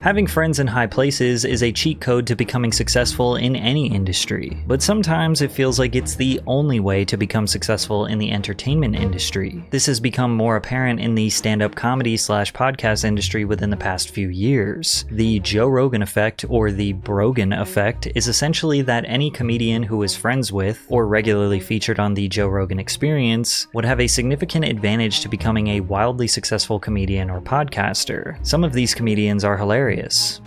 Having friends in high places is a cheat code to becoming successful in any industry, but sometimes it feels like it's the only way to become successful in the entertainment industry. This has become more apparent in the stand-up comedy / podcast industry within the past few years. The Joe Rogan effect, or the Brogan effect, is essentially that any comedian who is friends with, or regularly featured on the Joe Rogan Experience, would have a significant advantage to becoming a wildly successful comedian or podcaster. Some of these comedians are hilarious,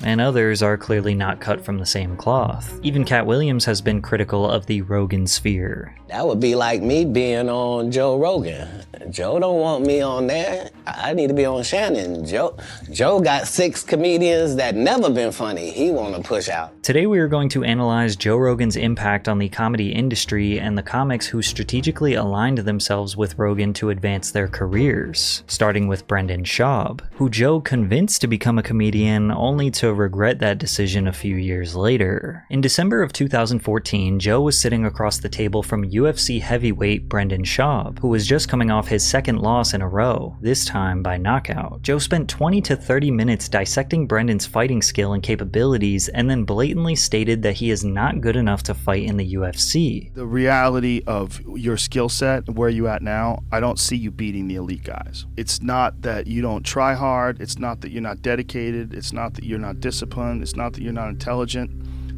and others are clearly not cut from the same cloth. Even Cat Williams has been critical of the Rogan sphere. That would be like me being on Joe Rogan. Joe don't want me on there. I need to be on Shannon. Joe got 6 comedians that never been funny he want to push out. Today we are going to analyze Joe Rogan's impact on the comedy industry and the comics who strategically aligned themselves with Rogan to advance their careers, starting with Brendan Schaub, who Joe convinced to become a comedian only to regret that decision a few years later. In December of 2014, Joe was sitting across the table from UFC heavyweight Brendan Schaub, who was just coming off his second loss in a row, this time by knockout. Joe spent 20 to 30 minutes dissecting Brendan's fighting skill and capabilities, and then blatantly stated that he is not good enough to fight in the UFC. The reality of your skill set, where you at now, I don't see you beating the elite guys. It's not that you don't try hard, it's not that you're not dedicated, it's not that you're not disciplined, it's not that you're not intelligent.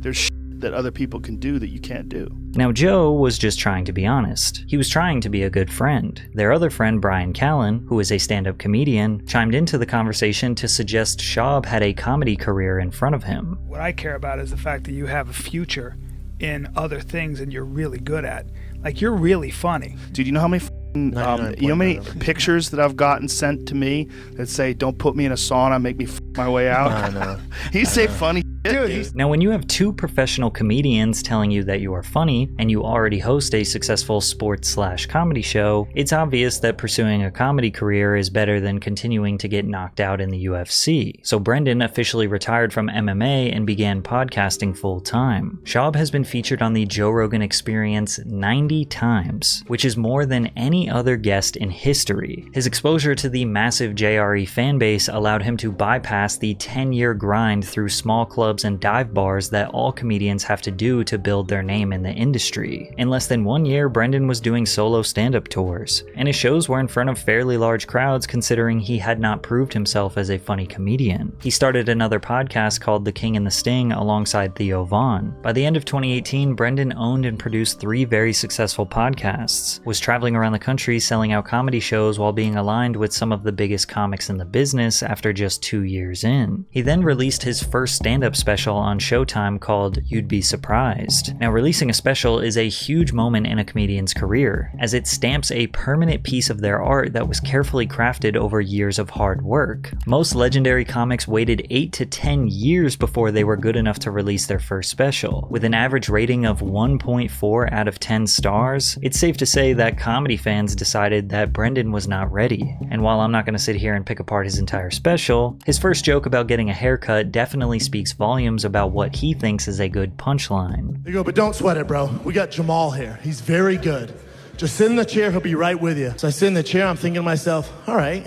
There's shit that other people can do that you can't do. Now Joe was just trying to be honest. He was trying to be a good friend. Their other friend Brian Callen, who is a stand-up comedian, chimed into the conversation to suggest Schaub had a comedy career in front of him. What I care about is the fact that you have a future in other things and you're really good at. Like, you're really funny. Dude, you know how many pictures that I've gotten sent to me that say, don't put me in a sauna, make me my way out? I know. He say funny shit. Dude, now when you have 2 professional comedians telling you that you are funny, and you already host a successful sports / comedy show, it's obvious that pursuing a comedy career is better than continuing to get knocked out in the UFC. So Brendan officially retired from MMA and began podcasting full time. Schaub has been featured on the Joe Rogan Experience 90 times, which is more than any other guest in history. His exposure to the massive JRE fanbase allowed him to bypass the 10-year grind through small clubs and dive bars that all comedians have to do to build their name in the industry. In less than 1 year, Brendan was doing solo stand-up tours, and his shows were in front of fairly large crowds considering he had not proved himself as a funny comedian. He started another podcast called The King and the Sting alongside Theo Vaughn. By the end of 2018, Brendan owned and produced 3 very successful podcasts, was traveling around the country selling out comedy shows while being aligned with some of the biggest comics in the business after just 2 years in. He then released his first stand-up special on Showtime called You'd Be Surprised. Now, releasing a special is a huge moment in a comedian's career, as it stamps a permanent piece of their art that was carefully crafted over years of hard work. Most legendary comics waited 8 to 10 years before they were good enough to release their first special. With an average rating of 1.4 out of 10 stars, it's safe to say that comedy fans decided that Brendan was not ready. And while I'm not going to sit here and pick apart his entire special, his first joke about getting a haircut definitely speaks volumes about what he thinks is a good punchline. There you go, but don't sweat it, bro. We got Jamal here. He's very good. Just sit in the chair, he'll be right with you. So I sit in the chair, I'm thinking to myself, all right,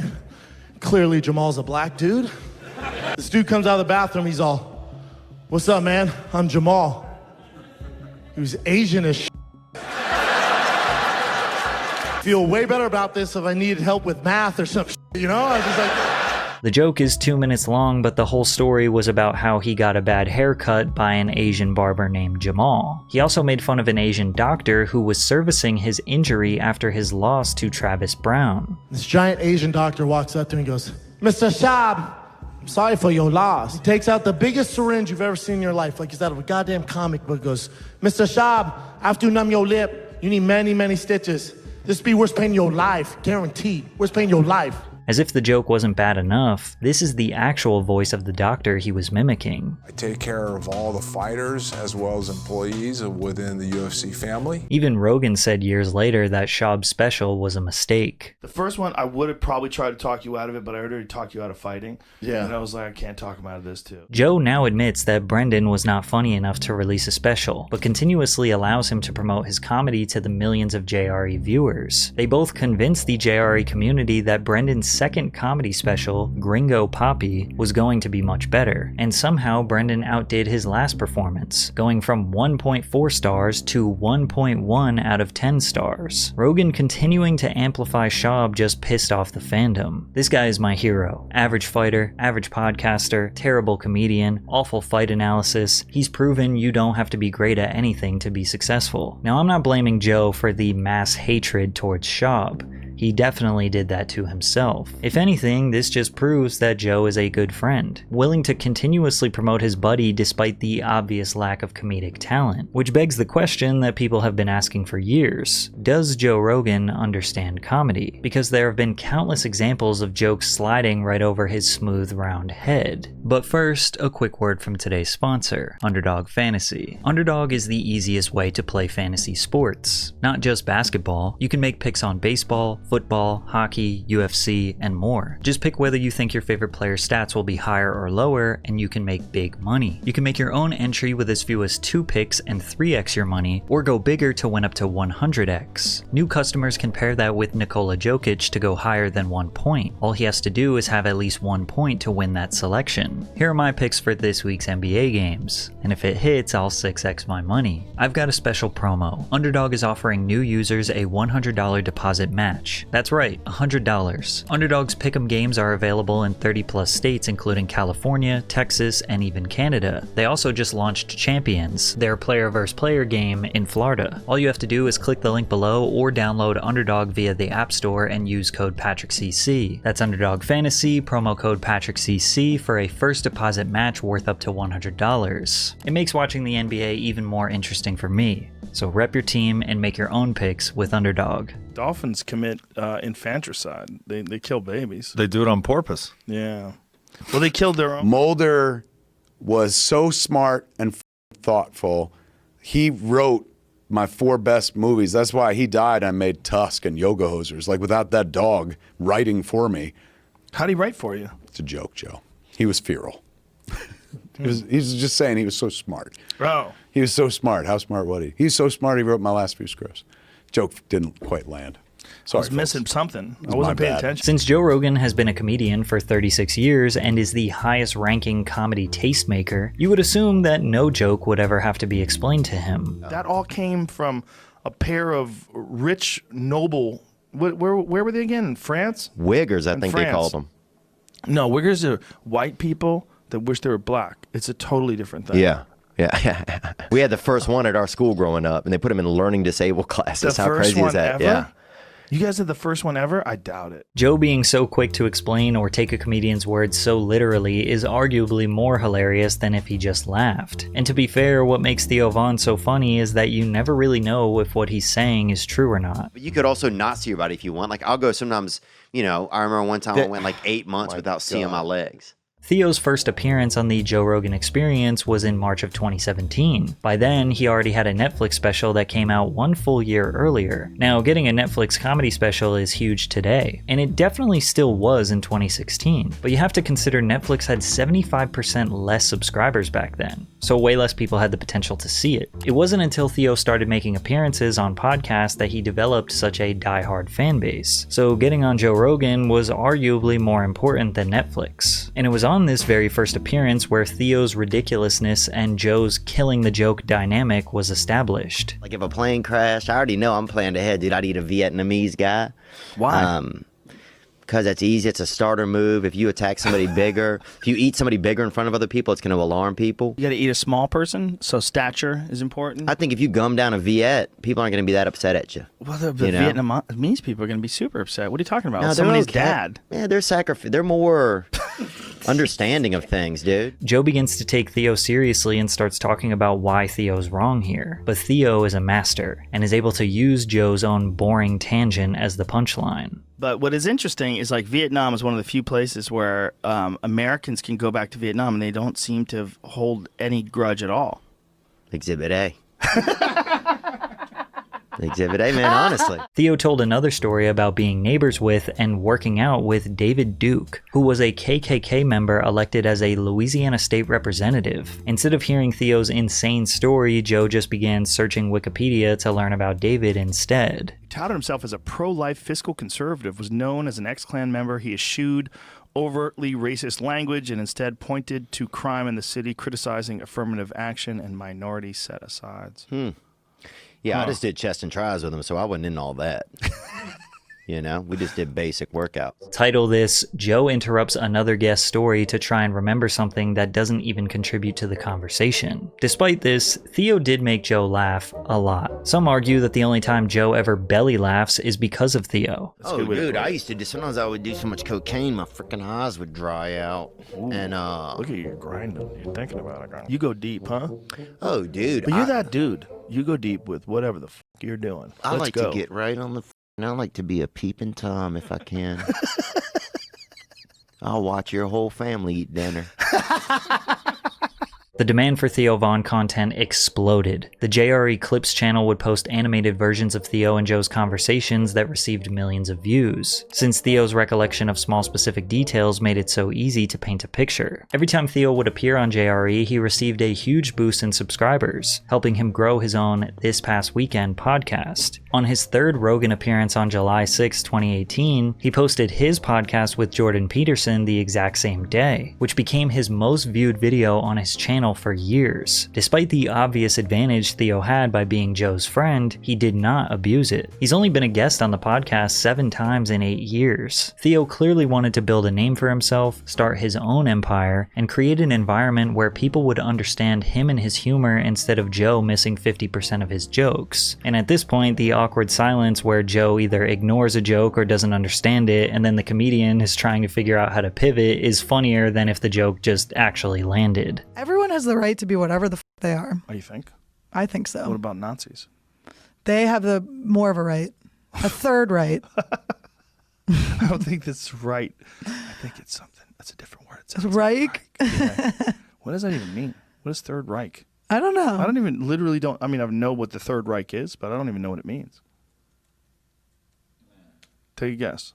clearly Jamal's a black dude. This dude comes out of the bathroom, he's all, what's up, man? I'm Jamal. He was Asian as shit. Feel way better about this if I needed help with math or something, you know? I was just like... The joke is 2 minutes long, but the whole story was about how he got a bad haircut by an Asian barber named Jamal. He also made fun of an Asian doctor who was servicing his injury after his loss to Travis Brown. This giant Asian doctor walks up to me and goes, Mr. Schaub, I'm sorry for your loss. He takes out the biggest syringe you've ever seen in your life, like he's out of a goddamn comic book, goes, Mr. Schaub, I have to numb your lip. You need many, many stitches. This be worst pain in your life, guaranteed. Worst pain in your life. As if the joke wasn't bad enough, this is the actual voice of the doctor he was mimicking. I take care of all the fighters as well as employees within the UFC family. Even Rogan said years later that Schaub's special was a mistake. The first one, I would have probably tried to talk you out of it, but I already talked you out of fighting. Yeah. And I was like, I can't talk him out of this too. Joe now admits that Brendan was not funny enough to release a special, but continuously allows him to promote his comedy to the millions of JRE viewers. They both convinced the JRE community that Brendan's second comedy special, Gringo Papi, was going to be much better, and somehow Brendan outdid his last performance, going from 1.4 stars to 1.1 out of 10 stars. Rogan continuing to amplify Schaub just pissed off the fandom. This guy is my hero. Average fighter, average podcaster, terrible comedian, awful fight analysis. He's proven you don't have to be great at anything to be successful. Now, I'm not blaming Joe for the mass hatred towards Schaub. He definitely did that to himself. If anything, this just proves that Joe is a good friend, willing to continuously promote his buddy despite the obvious lack of comedic talent. Which begs the question that people have been asking for years. Does Joe Rogan understand comedy? Because there have been countless examples of jokes sliding right over his smooth, round head. But first, a quick word from today's sponsor, Underdog Fantasy. Underdog is the easiest way to play fantasy sports. Not just basketball, you can make picks on baseball, football, hockey, UFC, and more. Just pick whether you think your favorite player's stats will be higher or lower, and you can make big money. You can make your own entry with as few as 2 picks and 3x your money, or go bigger to win up to 100x. New customers can pair that with Nikola Jokic to go higher than 1 point. All he has to do is have at least 1 point to win that selection. Here are my picks for this week's NBA games, and if it hits, I'll 6x my money. I've got a special promo. Underdog is offering new users a $100 deposit match. That's right, $100. Underdog's pick'em games are available in 30 plus states including California, Texas, and even Canada. They also just launched Champions, their player versus player game in Florida. All you have to do is click the link below or download Underdog via the App Store and use code PatrickCC. That's Underdog Fantasy, promo code PatrickCC for a first deposit match worth up to $100. It makes watching the NBA even more interesting for me. So rep your team and make your own picks with Underdog. Dolphins commit infanticide. They kill babies. They do it on purpose. Yeah. Well, they killed their own. Mulder was so smart and thoughtful. He wrote my 4 best movies. That's why he died. I made Tusk and Yoga Hosers. Like, without that dog writing for me. How'd he write for you? It's a joke, Joe. He was feral. He was just saying he was so smart. Oh. He was so smart. How smart was he? He's so smart he wrote my last few scripts. Joke didn't quite land. Sorry, I was missing something. I my wasn't paying bad. attention. Since Joe Rogan has been a comedian for 36 years and is the highest ranking comedy tastemaker, you would assume that no joke would ever have to be explained to him. That all came from a pair of rich, noble. Where were they again? In France? Wiggers, I In think they France. called them. No, Wiggers are white people that wish they were black. It's a totally different thing. Yeah. Yeah. We had the first one at our school growing up, and they put him in learning disabled classes. The How first crazy one is that? ever? Yeah. You guys did the first one ever? I doubt it. Joe being so quick to explain or take a comedian's words so literally is arguably more hilarious than if he just laughed. And to be fair, what makes Theo Von so funny is that you never really know if what he's saying is true or not. But you could also not see your body if you want. Like, I'll go sometimes, I remember one time I went like 8 months without seeing my legs. Theo's first appearance on the Joe Rogan Experience was in March of 2017. By then, he already had a Netflix special that came out 1 full year earlier. Now, getting a Netflix comedy special is huge today, and it definitely still was in 2016. But you have to consider Netflix had 75% less subscribers back then, so way less people had the potential to see it. It wasn't until Theo started making appearances on podcasts that he developed such a diehard fan base. So getting on Joe Rogan was arguably more important than Netflix. And it was on this very first appearance where Theo's ridiculousness and Joe's killing the joke dynamic was established. Like, if a plane crashed, I already know I'm planning ahead, dude. I'd eat a Vietnamese guy. Why? Because that's easy. It's a starter move. If you attack somebody bigger, if you eat somebody bigger in front of other people, it's going to alarm people. You got to eat a small person, so stature is important. I think if you gum down a Viet, people aren't going to be that upset at you. Well, the Vietnamese people are going to be super upset. What are you talking about? No, Somebody's okay. dad. Yeah, they're more understanding of things, dude. Joe begins to take Theo seriously and starts talking about why Theo's wrong here. But Theo is a master and is able to use Joe's own boring tangent as the punchline. But what is interesting is, like, Vietnam is one of the few places where Americans can go back to Vietnam and they don't seem to hold any grudge at all. Exhibit A. Exhibit A, man, honestly. Theo told another story about being neighbors with and working out with David Duke, who was a KKK member elected as a Louisiana state representative. Instead of hearing Theo's insane story, Joe just began searching Wikipedia to learn about David instead. He touted himself as a pro-life fiscal conservative, was known as an ex-Klan member. He eschewed overtly racist language and instead pointed to crime in the city, criticizing affirmative action and minority set-asides. Yeah, I just did chest and tries with him, so I wasn't in all that. You know, we just did basic workouts. Title this, Joe interrupts another guest story to try and remember something that doesn't even contribute to the conversation. Despite this, Theo did make Joe laugh a lot. Some argue that the only time Joe ever belly laughs is because of Theo. Oh, dude, I used to do, sometimes I would do so much cocaine, my freaking eyes would dry out. Ooh, and look at you grinding. You're thinking about it. You go deep, huh? Oh, dude. But you're that dude. You go deep with whatever the fuck you're doing. I Let's like go. to get right on the and I like to be a peeping Tom if I can. I'll watch your whole family eat dinner. The demand for Theo Von content exploded. The JRE Clips channel would post animated versions of Theo and Joe's conversations that received millions of views, since Theo's recollection of small specific details made it so easy to paint a picture. Every time Theo would appear on JRE, he received a huge boost in subscribers, helping him grow his own This Past Weekend podcast. On his third Rogan appearance on July 6, 2018, he posted his podcast with Jordan Peterson the exact same day, which became his most viewed video on his channel for years. Despite the obvious advantage Theo had by being Joe's friend, he did not abuse it. He's only been a guest on the podcast 7 times in 8 years. Theo clearly wanted to build a name for himself, start his own empire, and create an environment where people would understand him and his humor instead of Joe missing 50% of his jokes. And at this point, the awkward silence where Joe either ignores a joke or doesn't understand it, and then the comedian is trying to figure out how to pivot, is funnier than if the joke just actually landed. Everyone has the right to be whatever the they are. Oh, you think? I think so. What about Nazis? They have the more of a right. A third right. I don't think that's right. I think it's something. That's a different word. Reich? Yeah. What does that even mean? What is Third Reich? I don't know. I mean, I know what the Third Reich is, but I don't even know what it means. Take a guess.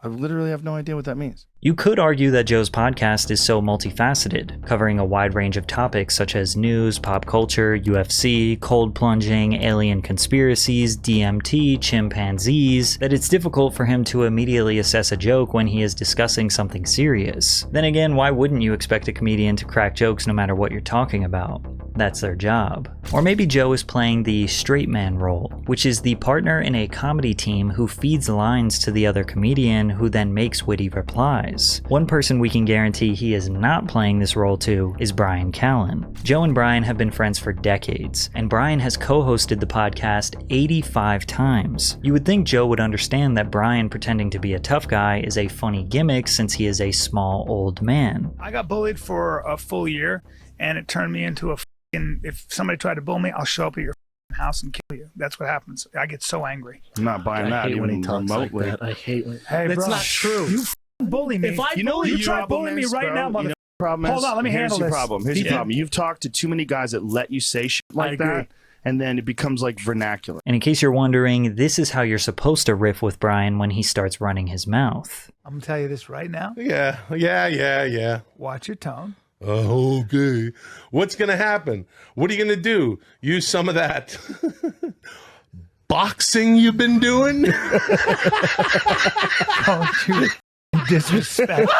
I literally have no idea what that means. You could argue that Joe's podcast is so multifaceted, covering a wide range of topics such as news, pop culture, UFC, cold plunging, alien conspiracies, DMT, chimpanzees, that it's difficult for him to immediately assess a joke when he is discussing something serious. Then again, why wouldn't you expect a comedian to crack jokes no matter what you're talking about? That's their job. Or maybe Joe is playing the straight man role, which is the partner in a comedy team who feeds lines to the other comedian who then makes witty replies. One person we can guarantee he is not playing this role to is Bryan Callen. Joe and Bryan have been friends for decades, and Bryan has co-hosted the podcast 85 times. You would think Joe would understand that Bryan pretending to be a tough guy is a funny gimmick since he is a small old man. I got bullied for a full year, and it turned me into a if somebody tried to bully me, I'll show up at your house and kill you. That's what happens. I get so angry. I'm not buying that even when he talks remotely. like that. I hate when Hey, that's bro, not true. You bully me. If I you try bullying me right now, motherfucker. Hold on, let me handle this. this. Here's the problem. You've talked to too many guys that let you say shit like that, and then it becomes like vernacular. And in case you're wondering, this is how you're supposed to riff with Bryan when he starts running his mouth. I'm going to tell you this right now. Yeah. Watch your tone. Okay. What's going to happen? What are you going to do? Use some of that boxing you've been doing? Don't you disrespect.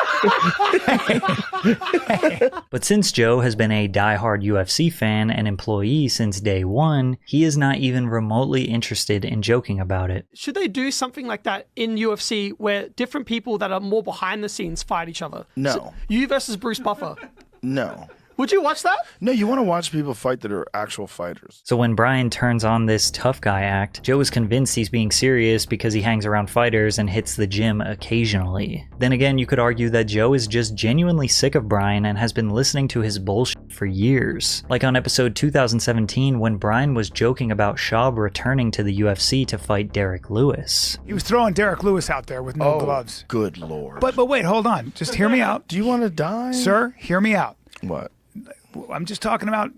But since Joe has been a diehard UFC fan and employee since day one, he is not even remotely interested in joking about it. Should they do something like that in UFC where different people that are more behind the scenes fight each other? No. So, you versus Bruce Buffer. No. Would you watch that? No, you want to watch people fight that are actual fighters. So when Bryan turns on this tough guy act, Joe is convinced he's being serious because he hangs around fighters and hits the gym occasionally. Then again, you could argue that Joe is just genuinely sick of Bryan and has been listening to his bullshit for years. Like on episode 2017 when Bryan was joking about Schaub returning to the UFC to fight Derek Lewis. He was throwing Derek Lewis out there with no gloves. Good Lord. But wait, hold on. Just hear me out. Do you want to die? Sir, hear me out. What? I'm just talking about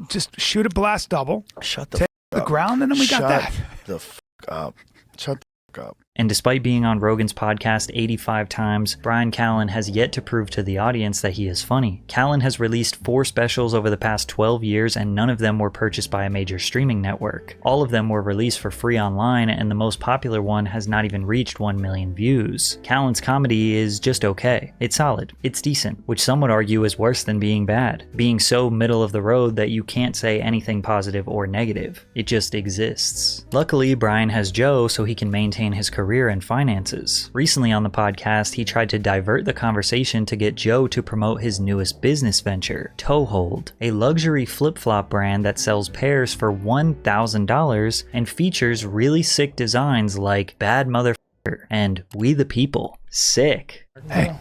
just shoot a blast double. Shut the The ground, and then we got that. The fuck up. Shut the fuck up. And despite being on Rogan's podcast 85 times, Bryan Callen has yet to prove to the audience that he is funny. Callen has released 4 specials over the past 12 years, and none of them were purchased by a major streaming network. All of them were released for free online, and the most popular one has not even reached 1 million views. Callen's comedy is just okay. It's solid. It's decent, which some would argue is worse than being bad. Being so middle of the road that you can't say anything positive or negative. It just exists. Luckily, Bryan has Joe so he can maintain his career and finances. Recently on the podcast, he tried to divert the conversation to get Joe to promote his newest business venture, Toehold, a luxury flip-flop brand that sells pairs for $1,000 and features really sick designs like Bad Motherfucker and We the People. Sick. Hey,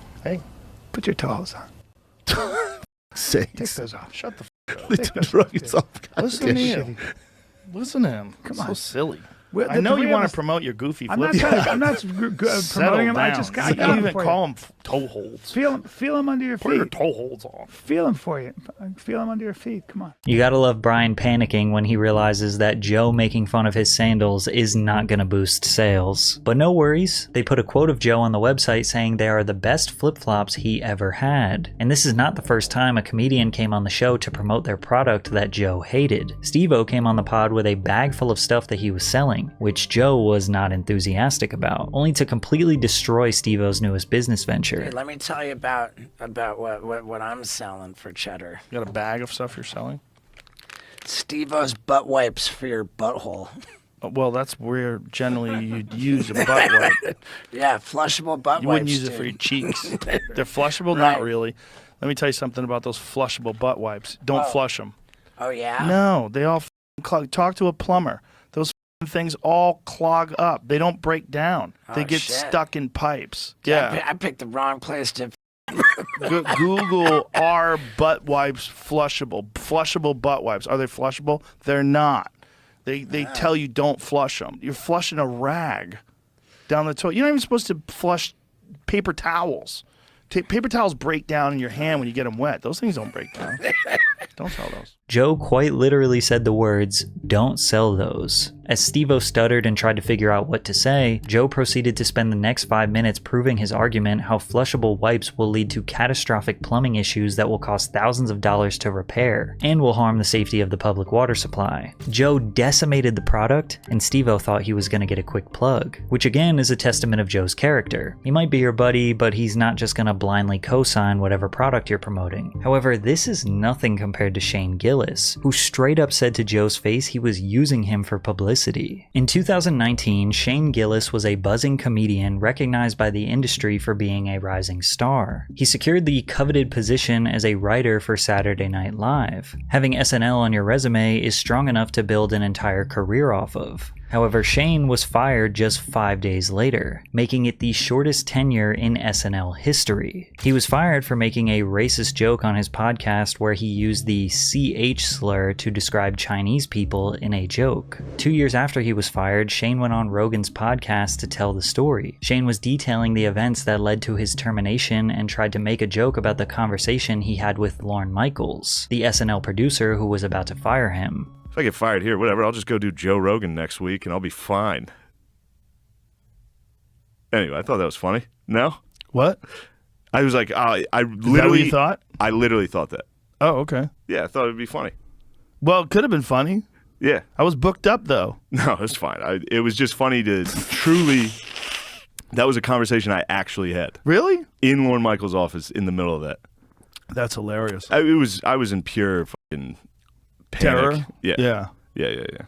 Put your toes on. take those off. Shut the fuck up. Take those off. Listen to him. Listen to him. Come So on. silly. Well, I the know three you of want us- to promote your goofy I'm flip. not promoting him. I just got You him even for call you. them toe holds. Feel him under your Put your feet. toe holds on. Feel him for you. Feel him under your feet. Come on. You gotta love Bryan panicking when he realizes that Joe making fun of his sandals is not gonna boost sales. But no worries, they put a quote of Joe on the website saying they are the best flip-flops he ever had. And this is not the first time a comedian came on the show to promote their product that Joe hated. Steve-O came on the pod with a bag full of stuff that he was selling, which Joe was not enthusiastic about, only to completely destroy Steve-O's newest business venture. Hey, let me tell you about what I'm selling for cheddar. You got a bag of stuff you're selling? Steve-O's butt wipes for your butthole. Well, that's where generally you'd use a butt wipe. Yeah, flushable butt You wipes. wouldn't use it for your dude. cheeks. They're flushable? Right. Not really. Let me tell you something about those flushable butt wipes. Don't flush them. Oh yeah. No, they all clog. Talk to a plumber. Those things all clog up. They don't break down. They Oh, get shit. stuck in pipes. Yeah, Yeah. I picked the wrong place to. Google are butt wipes flushable? Flushable butt wipes. Are they flushable? They're not. They tell you don't flush them. You're flushing a rag down the toilet. You're not even supposed to flush paper towels. Paper towels break down in your hand when you get them wet. Those things don't break down. Don't sell those. Joe quite literally said the words, "Don't sell those." As Steve-O stuttered and tried to figure out what to say, Joe proceeded to spend the next 5 minutes proving his argument how flushable wipes will lead to catastrophic plumbing issues that will cost thousands of dollars to repair, and will harm the safety of the public water supply. Joe decimated the product, and Steve-O thought he was going to get a quick plug, which again is a testament of Joe's character. He might be your buddy, but he's not just going to blindly co-sign whatever product you're promoting. However, this is nothing compared to Shane Gillis, who straight up said to Joe's face he was using him for publicity. In 2019, Shane Gillis was a buzzing comedian recognized by the industry for being a rising star. He secured the coveted position as a writer for Saturday Night Live. Having SNL on your resume is strong enough to build an entire career off of. However, Shane was fired just 5 days later, making it the shortest tenure in SNL history. He was fired for making a racist joke on his podcast where he used the CH slur to describe Chinese people in a joke. 2 years after he was fired, Shane went on Rogan's podcast to tell the story. Shane was detailing the events that led to his termination and tried to make a joke about the conversation he had with Lorne Michaels, the SNL producer who was about to fire him. If I get fired here, whatever, I'll just go do Joe Rogan next week and I'll be fine. Anyway, I thought that was funny. No? What? I was like, I literally... Is that what you thought? I literally thought that. Oh, okay. Yeah, I thought it would be funny. Well, it could have been funny. Yeah. I was booked up, though. No, it's fine. It was just funny to truly... That was a conversation I actually had. Really? In Lorne Michaels' office in the middle of that. That's hilarious. I was in pure fucking panic. Terror? Yeah. Yeah.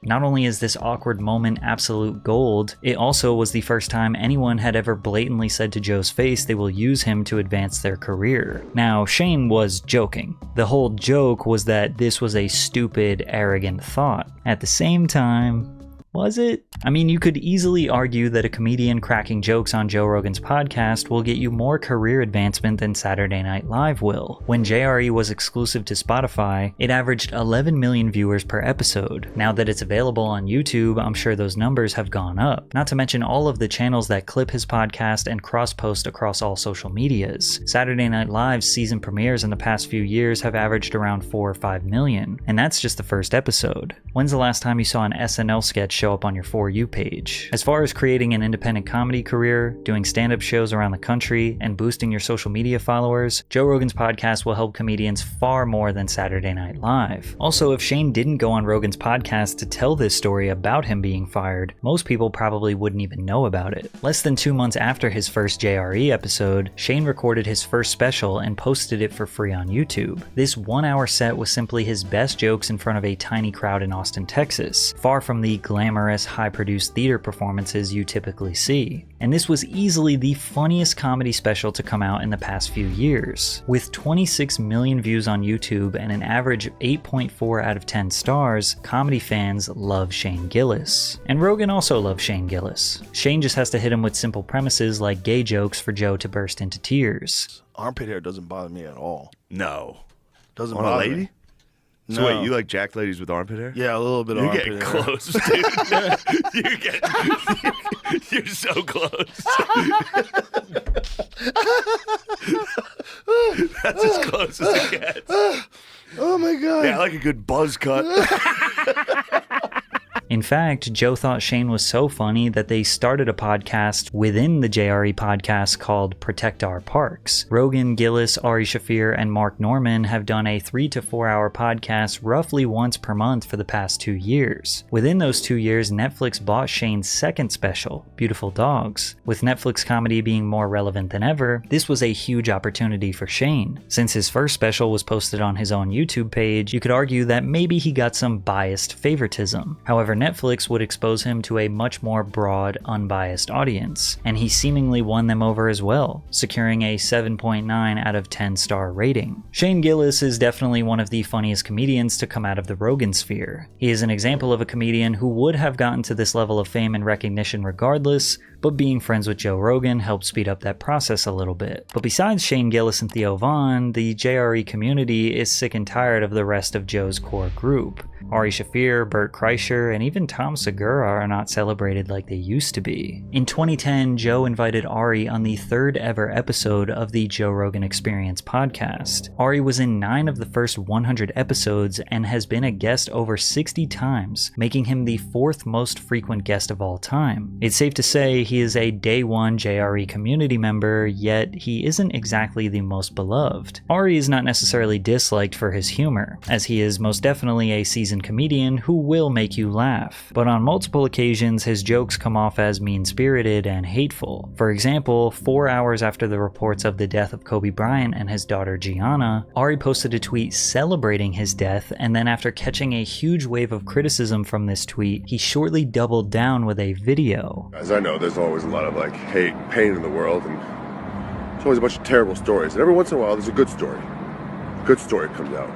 Not only is this awkward moment absolute gold, it also was the first time anyone had ever blatantly said to Joe's face they will use him to advance their career. Now, Shane was joking. The whole joke was that this was a stupid, arrogant thought. At the same time, was it? I mean, you could easily argue that a comedian cracking jokes on Joe Rogan's podcast will get you more career advancement than Saturday Night Live will. When JRE was exclusive to Spotify, it averaged 11 million viewers per episode. Now that it's available on YouTube, I'm sure those numbers have gone up. Not to mention all of the channels that clip his podcast and cross-post across all social medias. Saturday Night Live's season premieres in the past few years have averaged around 4 or 5 million, and that's just the first episode. When's the last time you saw an SNL sketch show up on your For You page? As far as creating an independent comedy career, doing stand-up shows around the country, and boosting your social media followers, Joe Rogan's podcast will help comedians far more than Saturday Night Live. Also, if Shane didn't go on Rogan's podcast to tell this story about him being fired, most people probably wouldn't even know about it. Less than 2 months after his first JRE episode, Shane recorded his first special and posted it for free on YouTube. This 1-hour set was simply his best jokes in front of a tiny crowd in Austin, Texas, far from the glamorous, high-produced theater performances you typically see. And this was easily the funniest comedy special to come out in the past few years. With 26 million views on YouTube and an average of 8.4 out of 10 stars, comedy fans love Shane Gillis. And Rogan also loves Shane Gillis. Shane just has to hit him with simple premises like gay jokes for Joe to burst into tears. Armpit hair doesn't bother me at all. No. Doesn't on bother a lady? me. So No. wait, you like jacked ladies with armpit hair? Yeah, a little bit of You're armpit getting hair. close, dude. You're so close. That's as close as it gets. Oh my god. Yeah, I like a good buzz cut. In fact, Joe thought Shane was so funny that they started a podcast within the JRE podcast called Protect Our Parks. Rogan, Gillis, Ari Shaffir, and Mark Norman have done a 3 to 4 hour podcast roughly once per month for the past 2 years. Within those 2 years, Netflix bought Shane's second special, Beautiful Dogs. With Netflix comedy being more relevant than ever, this was a huge opportunity for Shane. Since his first special was posted on his own YouTube page, you could argue that maybe he got some biased favoritism. However, Netflix would expose him to a much more broad, unbiased audience, and he seemingly won them over as well, securing a 7.9 out of 10 star rating. Shane Gillis is definitely one of the funniest comedians to come out of the Rogan sphere. He is an example of a comedian who would have gotten to this level of fame and recognition regardless, but being friends with Joe Rogan helped speed up that process a little bit. But besides Shane Gillis and Theo Von, the JRE community is sick and tired of the rest of Joe's core group. Ari Shaffir, Bert Kreischer, and even Tom Segura are not celebrated like they used to be. In 2010, Joe invited Ari on the 3rd ever episode of the Joe Rogan Experience podcast. Ari was in 9 of the first 100 episodes and has been a guest over 60 times, making him the 4th most frequent guest of all time. It's safe to say he is a day one JRE community member, yet he isn't exactly the most beloved. Ari is not necessarily disliked for his humor, as he is most definitely a seasoned comedian who will make you laugh, but on multiple occasions his jokes come off as mean-spirited and hateful. For example, 4 hours after the reports of the death of Kobe Bryant and his daughter Gianna, Ari posted a tweet celebrating his death, and then after catching a huge wave of criticism from this tweet, he shortly doubled down with a video. As I know, there's always a lot of hate and pain in the world, and there's always a bunch of terrible stories, and every once in a while there's a good story. A good story comes out.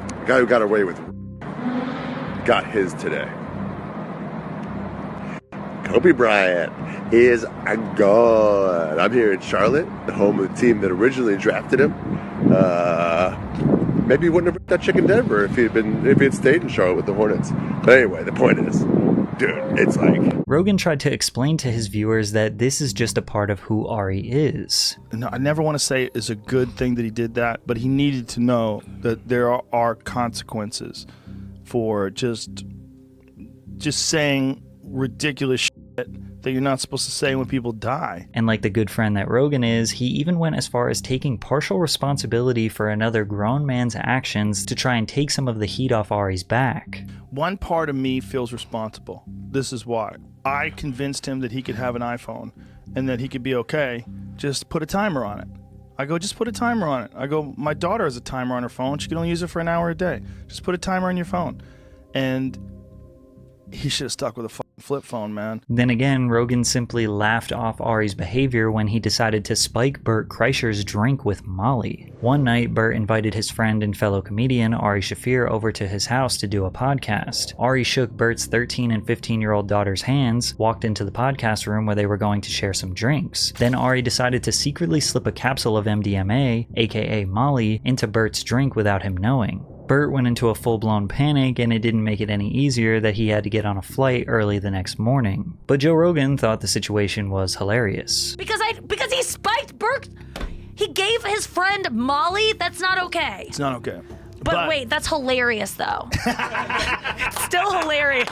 The guy who got away with it got his today. Kobe Bryant is gone. I'm here in Charlotte, the home of the team that originally drafted him. Maybe he wouldn't have brought that chick in Denver if he had stayed in Charlotte with the Hornets. But anyway, the point is, dude, it's Rogan tried to explain to his viewers that this is just a part of who Ari is. No, I never want to say it's a good thing that he did that, but he needed to know that there are consequences for just saying ridiculous shit that you're not supposed to say when people die. And like the good friend that Rogan is, he even went as far as taking partial responsibility for another grown man's actions to try and take some of the heat off Ari's back. One part of me feels responsible. This is why. I convinced him that he could have an iPhone and that he could be okay. Just put a timer on it. I go, just put a timer on it. I go, my daughter has a timer on her phone. She can only use it for an hour a day. Just put a timer on your phone. And he should have stuck with a flip phone, man. Then again, Rogan simply laughed off Ari's behavior when he decided to spike Bert Kreischer's drink with Molly. One night, Bert invited his friend and fellow comedian Ari Shaffir over to his house to do a podcast. Ari shook Bert's 13 and 15-year-old daughter's hands, walked into the podcast room where they were going to share some drinks. Then Ari decided to secretly slip a capsule of MDMA, aka Molly, into Bert's drink without him knowing. Bert went into a full-blown panic, and it didn't make it any easier that he had to get on a flight early the next morning. But Joe Rogan thought the situation was hilarious. Because he spiked Bert. He gave his friend Molly. That's not okay. It's not okay. But wait, that's hilarious though. Still hilarious.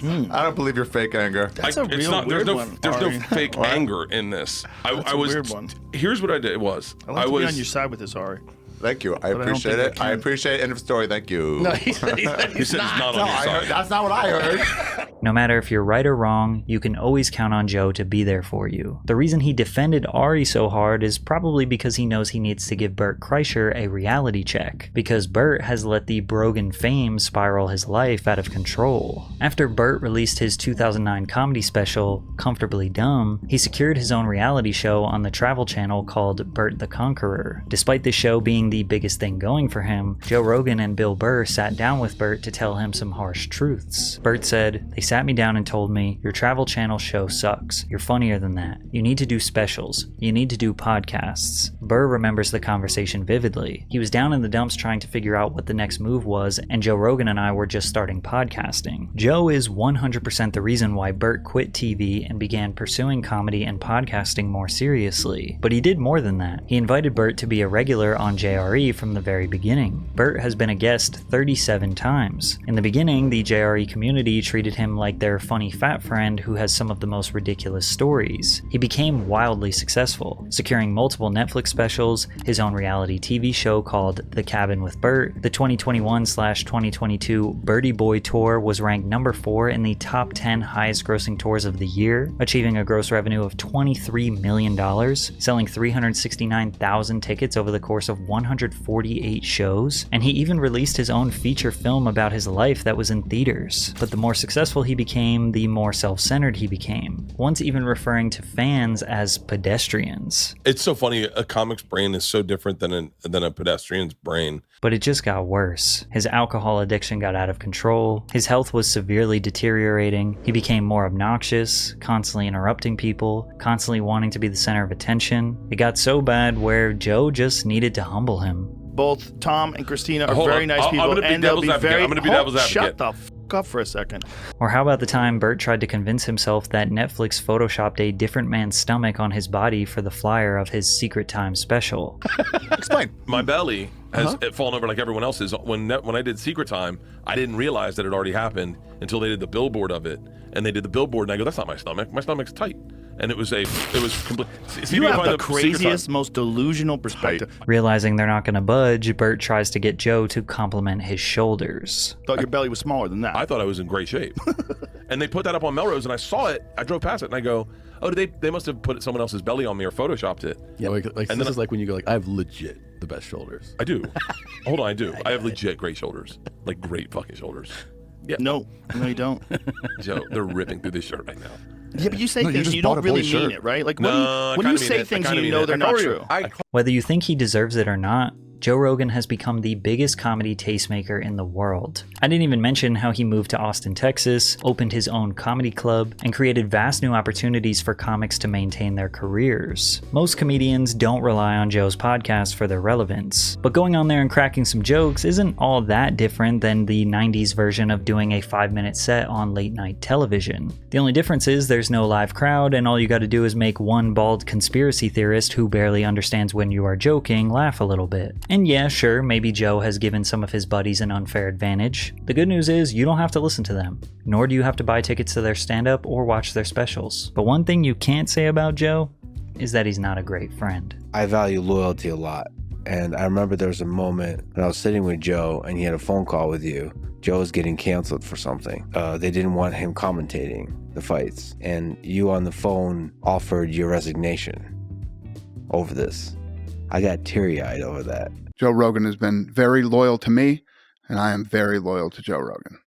I don't believe your fake anger. That's a real weird one. There's no Ari. fake anger in this. That's a weird one. Here's what I did. I like to be on your side with this, Ari. Thank you. I But I don't appreciate think it. I I can. appreciate it. End of story. Thank you. No, he said he's not. not No, on your I side. heard, that's not what I heard. No matter if you're right or wrong, you can always count on Joe to be there for you. The reason he defended Ari so hard is probably because he knows he needs to give Bert Kreischer a reality check, because Bert has let the Brogan fame spiral his life out of control. After Bert released his 2009 comedy special, Comfortably Dumb, he secured his own reality show on the Travel Channel called Bert the Conqueror. Despite the show being the biggest thing going for him, Joe Rogan and Bill Burr sat down with Bert to tell him some harsh truths. Bert said, "They sat me down and told me, your Travel Channel show sucks. You're funnier than that. You need to do specials. You need to do podcasts." Burr remembers the conversation vividly. He was down in the dumps trying to figure out what the next move was, and Joe Rogan and I were just starting podcasting. Joe is 100% the reason why Bert quit TV and began pursuing comedy and podcasting more seriously. But he did more than that. He invited Bert to be a regular on JRE from the very beginning. Bert has been a guest 37 times. In the beginning, the JRE community treated him like their funny fat friend who has some of the most ridiculous stories. He became wildly successful, securing multiple Netflix specials, his own reality TV show called The Cabin with Bert. The 2021/2022 Birdie Boy Tour was ranked number 4 in the top 10 highest grossing tours of the year, achieving a gross revenue of $23 million, selling 369,000 tickets over the course of 148 shows, and he even released his own feature film about his life that was in theaters. But the more successful he became, the more self-centered he became, once even referring to fans as pedestrians. It's so funny. A comic's brain is so different than a pedestrian's brain. But it just got worse. His alcohol addiction got out of control, his health was severely deteriorating, he became more obnoxious, constantly interrupting people, constantly wanting to be the center of attention. It got so bad where Joe just needed to humble him. Both Tom and Christina are Hold very on. nice I'm people, gonna be and they'll devil's be advocate. very. I'm gonna be devil's advocate. Shut the f up for a second. Or how about the time Bert tried to convince himself that Netflix photoshopped a different man's stomach on his body for the flyer of his Secret Time special? Explain. My belly has fallen over like everyone else's. When I did Secret Time, I didn't realize that it already happened until they did the billboard of it. And they did the billboard, and I go, "That's not my stomach. My stomach's tight." And it was complete. You have the craziest, most delusional perspective. Realizing they're not going to budge, Bert tries to get Joe to compliment his shoulders. Thought your belly was smaller than that. I thought I was in great shape. And they put that up on Melrose, and I saw it. I drove past it, and I go, "Oh, they must have put someone else's belly on me or photoshopped it." Yeah, like and this is like when you go like, "I have legit the best shoulders." I do. Hold on, I do. I have legit great shoulders, like great fucking shoulders. Yeah. No, you don't. Joe, they're ripping through this shirt right now. Yeah, but you say No, you things just you bought don't a boy really mean shirt. it, right? Like No, when I you kinda say mean it. things I and kinda you mean know it. they're I not caught true. Whether you think he deserves it or not, Joe Rogan has become the biggest comedy tastemaker in the world. I didn't even mention how he moved to Austin, Texas, opened his own comedy club, and created vast new opportunities for comics to maintain their careers. Most comedians don't rely on Joe's podcast for their relevance, but going on there and cracking some jokes isn't all that different than the 90s version of doing a 5-minute set on late night television. The only difference is there's no live crowd, and all you gotta do is make one bald conspiracy theorist who barely understands when you are joking laugh a little bit. And yeah, sure, maybe Joe has given some of his buddies an unfair advantage. The good news is you don't have to listen to them, nor do you have to buy tickets to their stand-up or watch their specials. But one thing you can't say about Joe is that he's not a great friend. I value loyalty a lot. And I remember there was a moment when I was sitting with Joe and he had a phone call with you. Joe was getting canceled for something. They didn't want him commentating the fights. And you on the phone offered your resignation over this. I got teary-eyed over that. Joe Rogan has been very loyal to me, and I am very loyal to Joe Rogan.